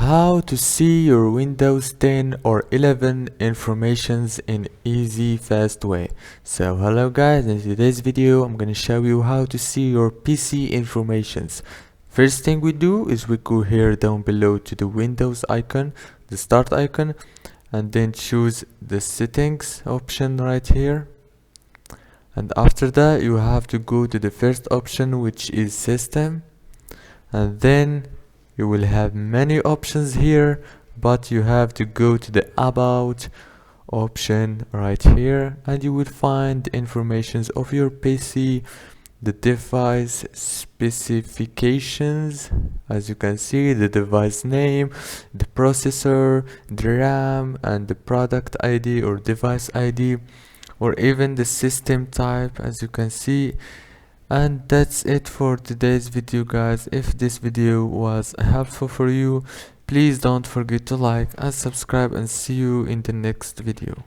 how to see your Windows 10 or 11 informations in easy fast way. So hello guys, in today's video I'm gonna show you how to see your PC informations. First thing we do is we go here down below to the Windows icon, the start icon, and then choose the settings option right here. And after that you have to go to the first option, which is system, and then you will have many options here, but you have to go to the about option right here, and you will find informations of your PC, the device specifications, as you can see, the device name, the processor, the RAM, and the product ID or device ID, or even the system type, as you can see. And that's it for today's video, guys. If this video was helpful for you, please don't forget to like and subscribe, and see you in the next video.